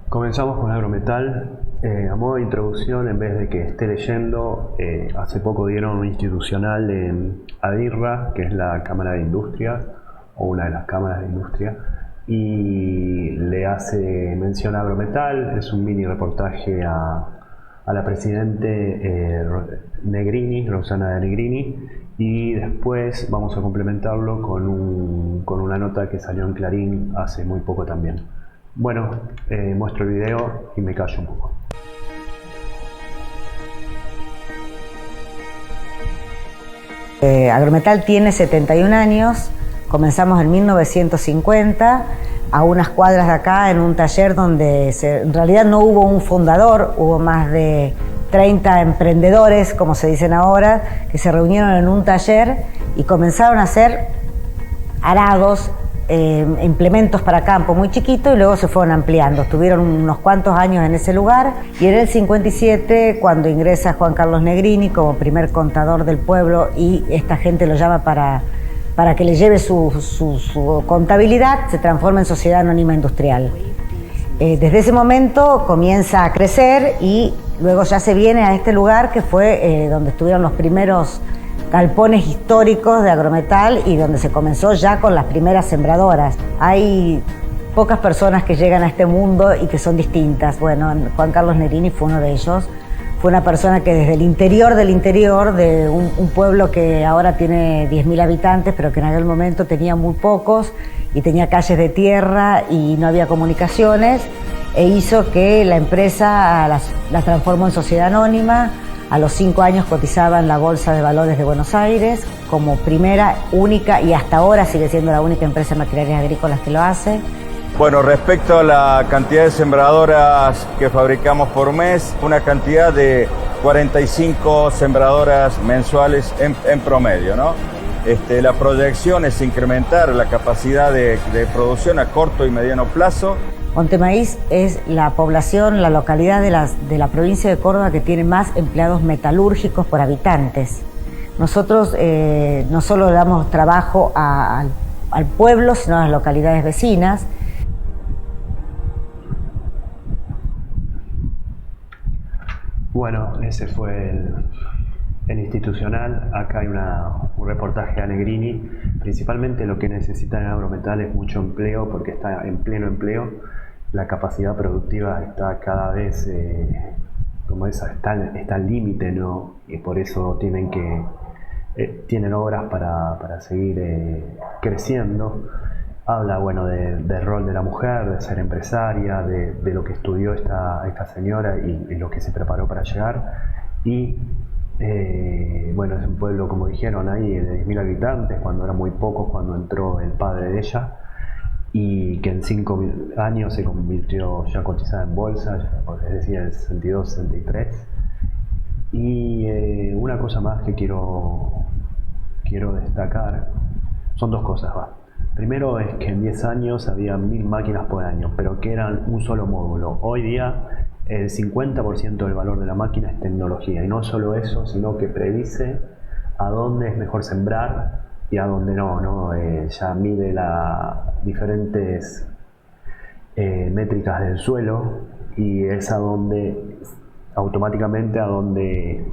Comenzamos con Agrometal. A modo de introducción, en vez de que esté leyendo, hace poco dieron un institucional en ADIRRA, que es la Cámara de Industria, o una de las cámaras de industria, y le hace mención a Agrometal. Es un mini reportaje a la presidente Negrini, Rossana Negrini, y después vamos a complementarlo con una nota que salió en Clarín hace muy poco también. Bueno, muestro el video y me callo un poco. Agrometal tiene 71 años, comenzamos en 1950, a unas cuadras de acá, en un taller donde en realidad no hubo un fundador, hubo más de 30 emprendedores, como se dicen ahora, que se reunieron en un taller y comenzaron a hacer arados, implementos para campo muy chiquitos, y luego se fueron ampliando. Estuvieron unos cuantos años en ese lugar, y en el 57, cuando ingresa Juan Carlos Negrini como primer contador del pueblo, y esta gente lo llama para que le lleve su contabilidad, se transforma en Sociedad Anónima Industrial. Desde ese momento comienza a crecer, y luego ya se viene a este lugar que fue donde estuvieron los primeros galpones históricos de Agrometal, y donde se comenzó ya con las primeras sembradoras. Hay pocas personas que llegan a este mundo y que son distintas. Bueno, Juan Carlos Negrini fue uno de ellos. Fue una persona que desde el interior de un pueblo que ahora tiene 10.000 habitantes, pero que en aquel momento tenía muy pocos, y tenía calles de tierra y no había comunicaciones, e hizo que la empresa la transformó en sociedad anónima. A los 5 años cotizaba en la Bolsa de Valores de Buenos Aires como primera, única, y hasta ahora sigue siendo la única empresa de maquinarias agrícolas que lo hace. Bueno, respecto a la cantidad de sembradoras que fabricamos por mes, una cantidad de 45 sembradoras mensuales en promedio, ¿no? La proyección es incrementar la capacidad de producción a corto y mediano plazo. Ontemaíz es la población, la localidad de la provincia de Córdoba que tiene más empleados metalúrgicos por habitantes. Nosotros no solo le damos trabajo al pueblo, sino a las localidades vecinas. Bueno, ese fue el institucional. Acá hay un reportaje a Negrini. Principalmente lo que necesita en Agrometal es mucho empleo, porque está en pleno empleo. La capacidad productiva está cada vez está al límite, ¿no? Y por eso tienen obras para seguir creciendo. Habla, bueno, del rol de la mujer, de ser empresaria, de lo que estudió esta señora y lo que se preparó para llegar. Y bueno, es un pueblo, como dijeron ahí, de 10.000 habitantes, cuando era muy pocos, cuando entró el padre de ella, y que en 5 años se convirtió ya cotizada en bolsa, es decir, en el 62, 63. Y una cosa más que quiero destacar, son dos cosas, va. Primero es que en 10 años había 1.000 máquinas por año, pero que eran un solo módulo. Hoy día el 50% del valor de la máquina es tecnología, y no solo eso, sino que predice a dónde es mejor sembrar y a dónde no. Ya mide las diferentes métricas del suelo, y es automáticamente a donde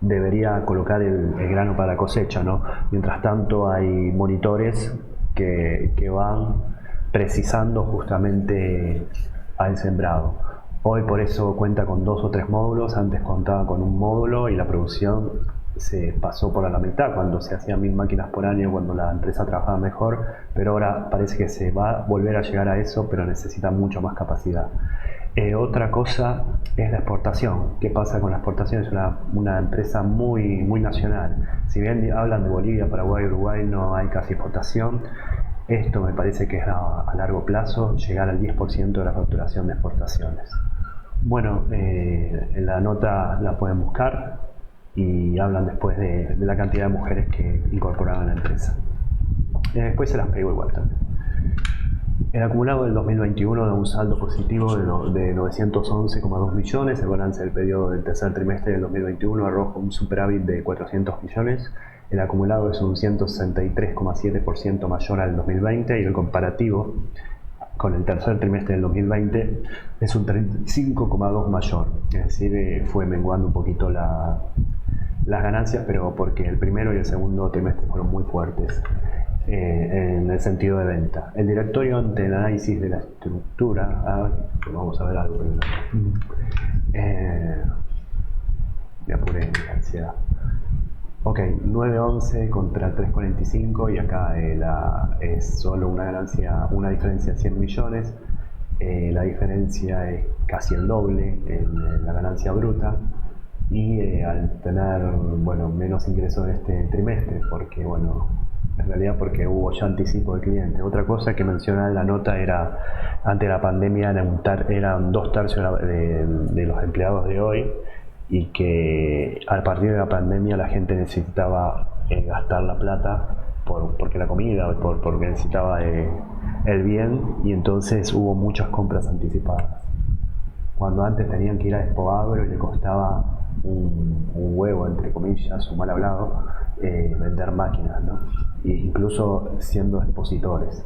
debería colocar el grano para la cosecha, ¿no? Mientras tanto hay monitores que van precisando justamente al sembrado. Hoy por eso cuenta con 2 o 3 módulos, antes contaba con un módulo, y la producción se pasó por a la mitad cuando se hacían 1.000 máquinas por año, cuando la empresa trabajaba mejor, pero ahora parece que se va a volver a llegar a eso, pero necesita mucho más capacidad. Otra cosa es la exportación. ¿Qué pasa con la exportación? Es una empresa muy nacional. Si bien hablan de Bolivia, Paraguay, Uruguay, no hay casi exportación. Esto me parece que es a largo plazo llegar al 10% de la facturación de exportaciones. Bueno, en la nota la pueden buscar, y hablan después de la cantidad de mujeres que incorporaban a la empresa. Después se las pego igual también. El acumulado del 2021 da un saldo positivo de 911,2 millones. El balance del periodo del tercer trimestre del 2021 arroja un superávit de 400 millones. El acumulado es un 163,7% mayor al 2020, y el comparativo con el tercer trimestre del 2020 es un 35,2 mayor, es decir, fue menguando un poquito las ganancias, pero porque el primero y el segundo trimestre fueron muy fuertes en el sentido de venta. El directorio, ante el análisis de la estructura, vamos a ver algo primero. Me apuré en la ansiedad. Ok, 9.11 contra 3.45 y acá es solo una diferencia de 100 millones. La diferencia es casi el doble en la ganancia bruta y al tener menos ingresos en este trimestre, porque en realidad porque hubo ya anticipo de cliente. Otra cosa que mencionaba en la nota era, antes de la pandemia eran 2/3 de los empleados de hoy, y que a partir de la pandemia la gente necesitaba gastar la plata porque la comida, porque necesitaba el bien, y entonces hubo muchas compras anticipadas. Cuando antes tenían que ir a Expoagro y le costaba un huevo, entre comillas, un mal hablado, vender máquinas, ¿no? E incluso siendo expositores.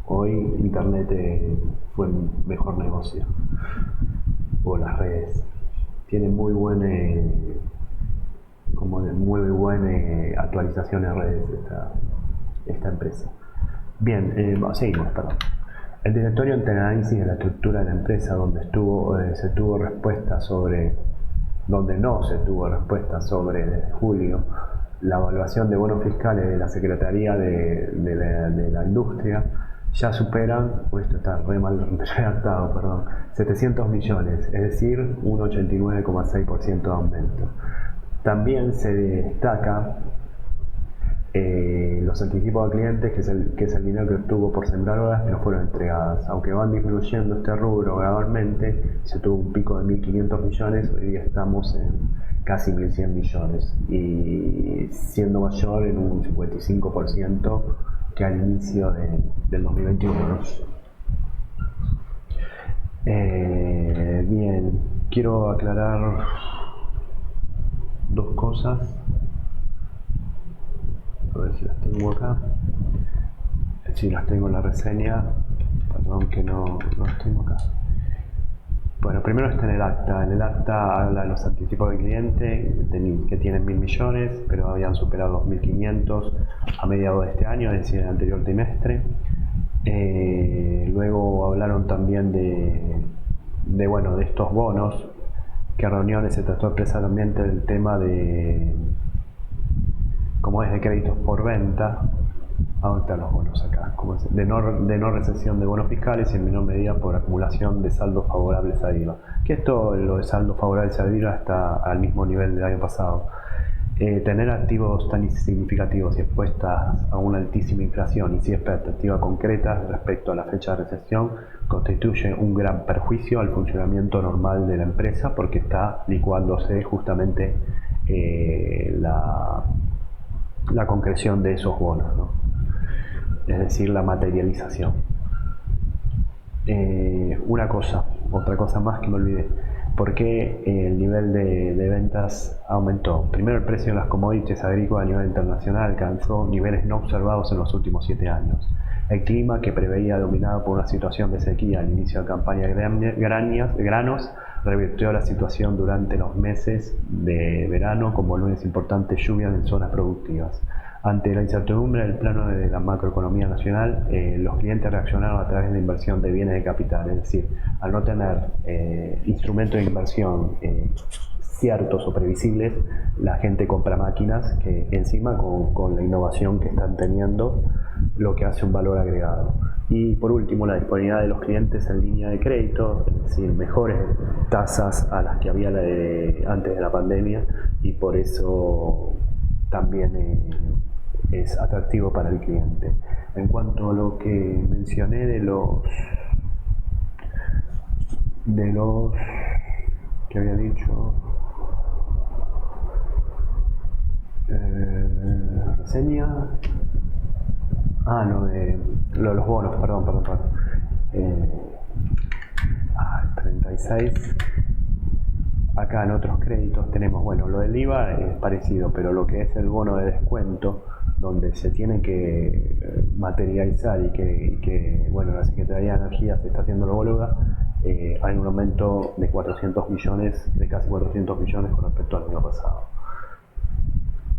Hoy Internet fue el mejor negocio, o las redes. Tiene muy buena actualización en redes esta empresa. Bien, seguimos, perdón. El directorio, ante el análisis de la estructura de la empresa, donde no se tuvo respuesta sobre desde julio la evaluación de bonos fiscales de la Secretaría de la Industria, ya superan, esto está re mal redactado, perdón, 700 millones, es decir, un 89,6% de aumento. También se destaca los anticipos a clientes, que es el dinero que obtuvo por sembrar horas que no fueron entregadas. Aunque van disminuyendo este rubro gradualmente, se tuvo un pico de 1.500 millones, hoy día estamos en casi 1.100 millones, y siendo mayor en un 55% que al inicio del 2021. Bien, quiero aclarar dos cosas. A ver si las tengo acá. Sí, las tengo en la reseña. Perdón que no las tengo acá. Bueno, primero está en el acta. En el acta habla de los anticipos del cliente, que tienen 1.000 millones, pero habían superado 2.500 a mediados de este año, es decir, el anterior trimestre. Luego hablaron también de estos bonos, que en reuniones se trató expresamente del tema de créditos por venta. ¿Dónde están los bonos acá? De no recesión de bonos fiscales y en menor medida por acumulación de saldos favorables a IVA. Que lo de saldos favorables a IVA está al mismo nivel del año pasado. Tener activos tan significativos y expuestas a una altísima inflación y sin expectativas concretas respecto a la fecha de recesión constituye un gran perjuicio al funcionamiento normal de la empresa, porque está licuándose justamente la concreción de esos bonos, ¿no? Es decir, la materialización. Otra cosa más que me olvidé. ¿Por qué el nivel de ventas aumentó? Primero, el precio de las commodities agrícolas a nivel internacional alcanzó niveles no observados en los últimos 7 años. El clima, que preveía dominado por una situación de sequía al inicio de la campaña de granos, revirtió la situación durante los meses de verano, con volúmenes importantes de lluvias en zonas productivas. Ante la incertidumbre del plano de la macroeconomía nacional, los clientes reaccionaron a través de la inversión de bienes de capital, es decir, al no tener instrumentos de inversión ciertos o previsibles, la gente compra máquinas que encima con la innovación que están teniendo, lo que hace un valor agregado. Y por último, la disponibilidad de los clientes en línea de crédito, es decir, mejores tasas a las que había antes de la pandemia, y por eso también es atractivo para el cliente. En cuanto a lo que mencioné de los que había dicho, reseña, lo de los bonos, perdón. 36. Acá en otros créditos tenemos, lo del IVA es parecido, pero lo que es el bono de descuento donde se tiene que materializar y que bueno, la Secretaría de Energía se está haciendo la homóloga, hay un aumento de 400 millones, de casi 400 millones con respecto al año pasado.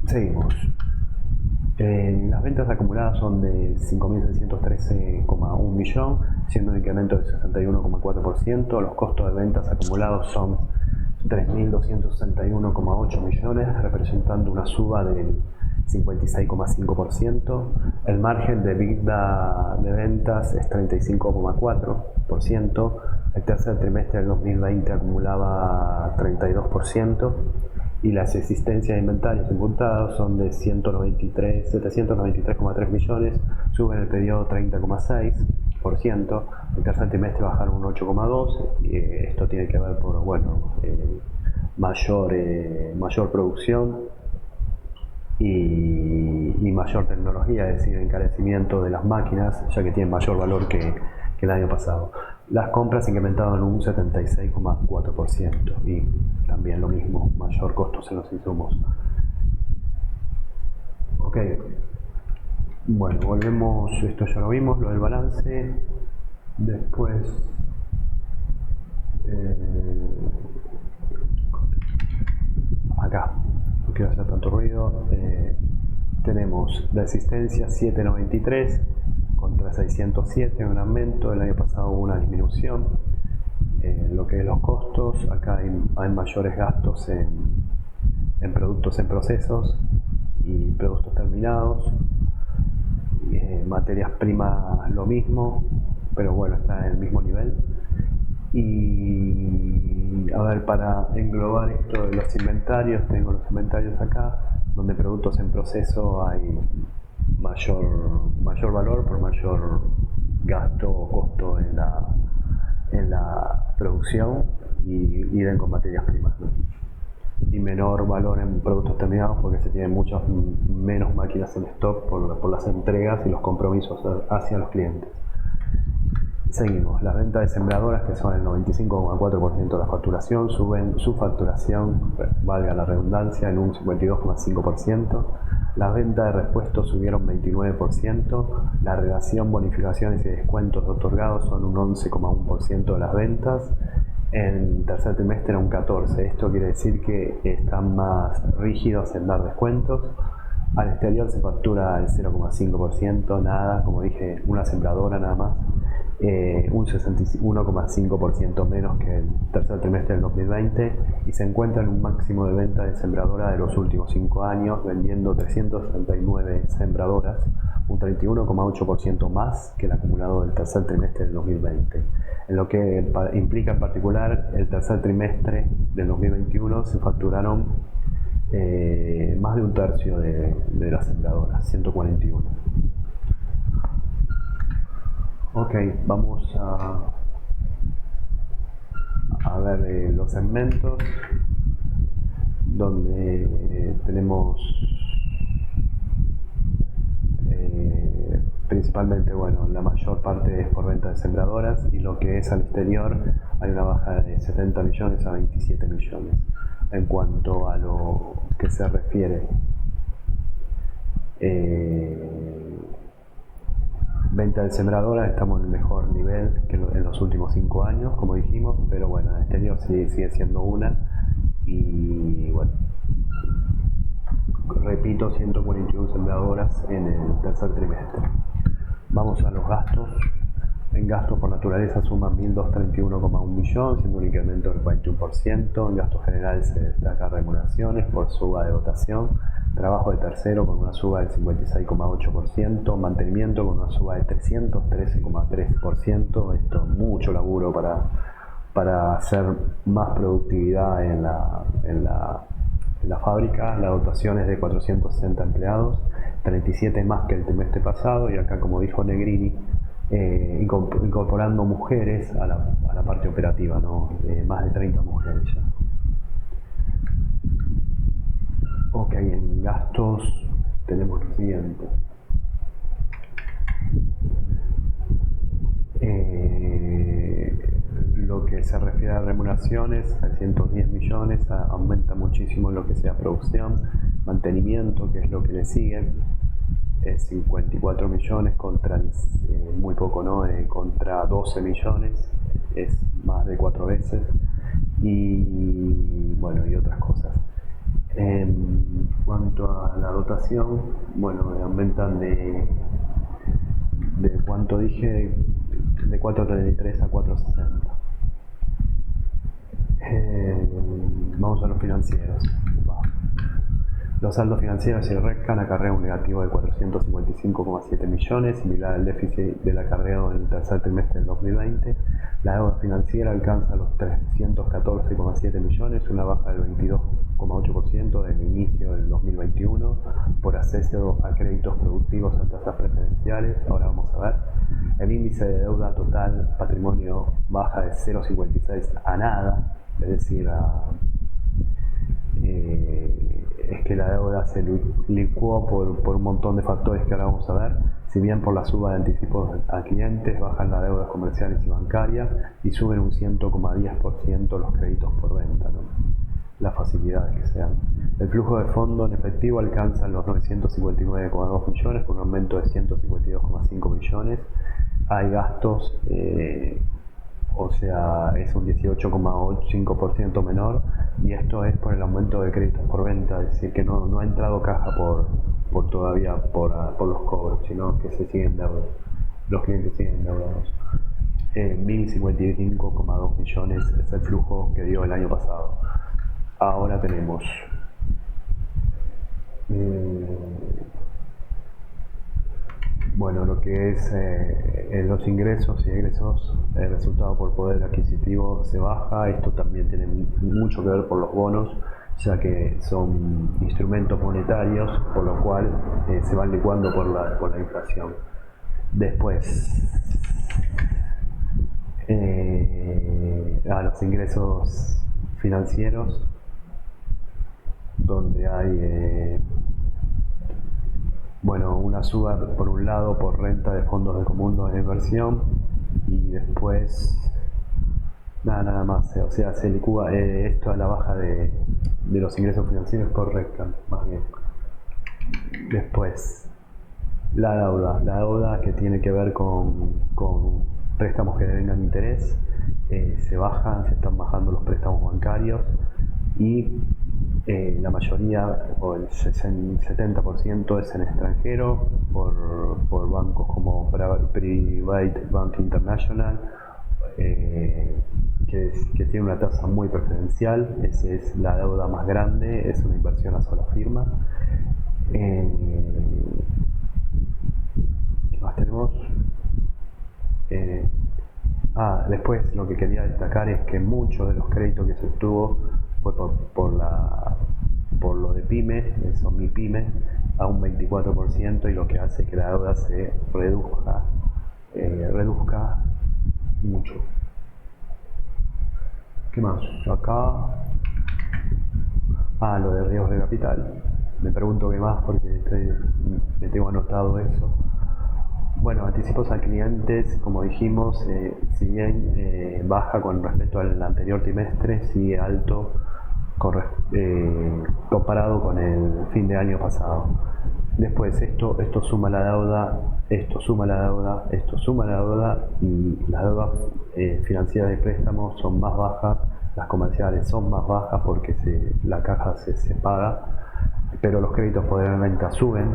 Seguimos. Las ventas acumuladas son de 5.613,1 millón, siendo un incremento del 61,4%. Los costos de ventas acumulados son 3.261,8 millones, representando una suba del 56,5%. El margen de EBITDA de ventas es 35,4%. El tercer trimestre del 2020 acumulaba 32%. Y las existencias de inventarios imputados son de 793,3 millones, suben el periodo 30,6%, el tercer trimestre bajaron un 8,2%, y esto tiene que ver por mayor producción y mayor tecnología, es decir, encarecimiento de las máquinas, ya que tienen mayor valor que el año pasado. Las compras incrementaron en un 76,4% y también lo mismo, mayor costos en los insumos. Ok, bueno, volvemos, esto ya lo vimos, lo del balance. Después, acá, no quiero hacer tanto ruido, tenemos la existencia 793 contra 607, un aumento. El año pasado hubo una disminución. Lo que es los costos, acá hay mayores gastos en productos en procesos y productos terminados. Materias primas lo mismo, pero bueno, está en el mismo nivel. Y a ver, para englobar esto de los inventarios, tengo los inventarios acá, donde productos en proceso hay mayor valor por mayor gasto o costo en la producción y den con materias primas, ¿no? Y menor valor en productos terminados porque se tienen muchas menos máquinas en stock por las entregas y los compromisos hacia los clientes. Seguimos, las ventas de sembradoras, que son el 95,4% de la facturación, suben su facturación, valga la redundancia, en un 52,5%. Las ventas de repuestos subieron 29%. La relación bonificaciones y descuentos otorgados son un 11,1% de las ventas. En tercer trimestre era un 14%. Esto quiere decir que están más rígidos en dar descuentos. Al exterior se factura el 0,5%, nada, como dije, una sembradora nada más. Un 61,5% menos que el tercer trimestre del 2020, y se encuentra en un máximo de venta de sembradora de los últimos 5 años, vendiendo 369 sembradoras, un 31,8% más que el acumulado del tercer trimestre del 2020. En lo que implica en particular el tercer trimestre del 2021 se facturaron más de un tercio de las sembradoras, 141. Ok, vamos a ver los segmentos donde tenemos principalmente, bueno, la mayor parte es por venta de sembradoras, y lo que es al exterior hay una baja de 70 millones a 27 millones. En cuanto a lo que se refiere venta de sembradoras, estamos en el mejor nivel que en los últimos 5 años, como dijimos, pero bueno, en el exterior sigue siendo una, y bueno, repito, 141 sembradoras en el tercer trimestre. Vamos a los gastos. En gastos por naturaleza suman 1.231,1 millones, siendo un incremento del 41%. En gastos generales se destaca remuneraciones por suba de dotación, trabajo de tercero con una suba del 56,8%, mantenimiento con una suba de 313,3%. Esto es mucho laburo para hacer más productividad en la fábrica. La dotación es de 460 empleados, 37 más que el trimestre pasado, y acá, como dijo Negrini, incorporando mujeres a la parte operativa, ¿no? Más de 30 mujeres ya. Ok, en gastos tenemos lo siguiente. Lo que se refiere a remuneraciones, 310 millones, aumenta muchísimo lo que sea producción, mantenimiento, que es lo que le sigue, es 54 millones contra muy poco, ¿no? Contra 12 millones, es más de 4 veces, y bueno, y otras cosas. En cuanto a la dotación, bueno, aumentan de cuánto dije, de 4.33 a 4.60. Vamos a los financieros. Los saldos financieros y el RECCAN acarrean un negativo de 455,7 millones, similar al déficit del acarreado en el tercer trimestre del 2020. La deuda financiera alcanza los 314,7 millones, una baja del 22,8% del inicio del 2021 por acceso a créditos productivos a tasas preferenciales. Ahora vamos a ver. El índice de deuda total patrimonio baja de 0,56 a nada, es decir, es que la deuda se licuó por un montón de factores que ahora vamos a ver. Si bien por la suba de anticipos a clientes, bajan las deudas comerciales y bancarias y suben un 100,10% los créditos por venta, ¿no? Las facilidades que sean. El flujo de fondo en efectivo alcanza los 959,2 millones con un aumento de 152,5 millones. Hay gastos, o sea, es un 18,5% menor, y esto es por el aumento de créditos por venta, es decir, que no ha entrado caja todavía por los cobros, sino que se siguen deudas, los clientes siguen endeudados. 1.055,2 millones es el flujo que dio el año pasado. Ahora tenemos bueno, lo que es los ingresos y egresos, el resultado por poder adquisitivo se baja. Esto también tiene mucho que ver por los bonos, ya que son instrumentos monetarios, por lo cual se van licuando por la inflación. Después, los ingresos financieros, donde hay una suba por un lado por renta de fondos de común de inversión, y después nada más, o sea, se licúa esto a la baja de los ingresos financieros por RECCAN, más bien. Después, la deuda que tiene que ver con préstamos que devengan interés, se están bajando los préstamos bancarios, y la mayoría, o el 70%, es en extranjero por bancos como Private Bank International, que tiene una tasa muy preferencial. Esa es la deuda más grande, es una inversión a sola firma. ¿Qué más tenemos? Después lo que quería destacar es que muchos de los créditos que se obtuvo fue por lo de PYME, eso, mi PYME, a un 24%, y lo que hace que la deuda se reduzca mucho. ¿Qué más? Acá, lo de riesgos de capital. Me pregunto qué más, porque me tengo anotado eso. Bueno, anticipos a clientes, como dijimos, si bien baja con respecto al anterior trimestre, sigue alto comparado con el fin de año pasado. Después esto suma la deuda, esto suma la deuda, esto suma la deuda, y las deudas financieras de préstamos son más bajas, las comerciales son más bajas porque la caja se paga, pero los créditos por venta suben,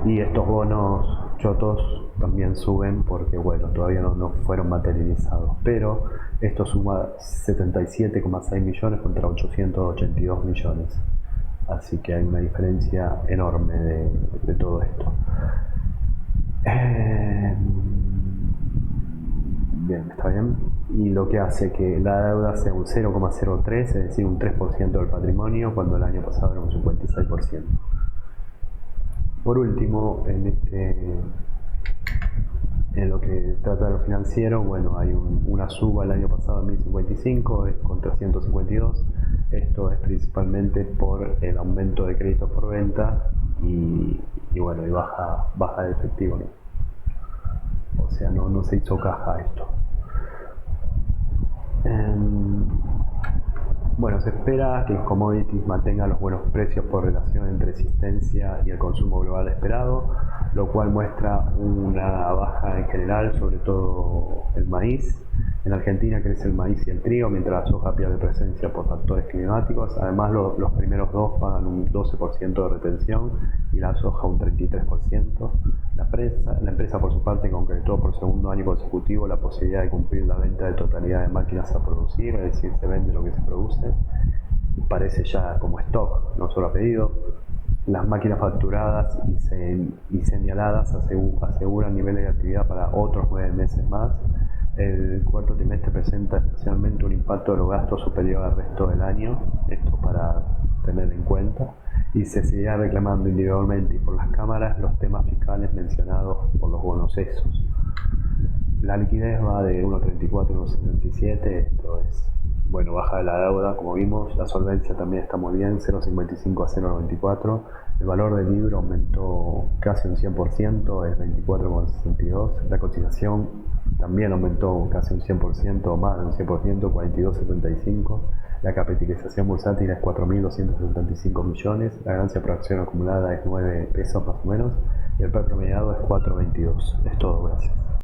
y estos bonos chotos también suben porque todavía no fueron materializados, pero esto suma 77,6 millones contra 882 millones, así que hay una diferencia enorme de todo esto. Bien, está bien. Y lo que hace que la deuda sea un 0,03, es decir, un 3% del patrimonio, cuando el año pasado era un 56%. Por último, en lo que trata de lo financiero, hay una suba el año pasado en 1055 contra 152. Esto es principalmente por el aumento de créditos por venta y baja de efectivo, ¿no? O sea, no se hizo caja esto. Se espera que los commodities mantengan los buenos precios por relación entre existencia y el consumo global esperado. lo cual muestra una baja en general, sobre todo el maíz. En Argentina crece el maíz y el trigo, mientras la soja pierde presencia por factores climáticos. Además, los primeros dos pagan un 12% de retención y la soja un 33%. La empresa, por su parte, concretó por segundo año consecutivo la posibilidad de cumplir la venta de totalidad de máquinas a producir, es decir, se vende lo que se produce. Parece ya como stock, no solo a pedido. Las máquinas facturadas y señaladas aseguran niveles de actividad para otros 9 meses más. El cuarto trimestre presenta especialmente un impacto de los gastos superior al resto del año, esto para tener en cuenta, y se seguirá reclamando individualmente y por las cámaras los temas fiscales mencionados por los bonos esos. La liquidez va de 1.34 a 1.77, esto es, bueno, baja de la deuda, como vimos. La solvencia también está muy bien, 0.55 a 0.94. El valor del libro aumentó casi un 100%, es 24,62. La cotización también aumentó casi un 100%, o más de un 100%, 42,75. La capitalización bursátil es 4.275 millones. La ganancia por acción acumulada es 9 pesos más o menos. Y el PER promediado es 4.22. Es todo, gracias.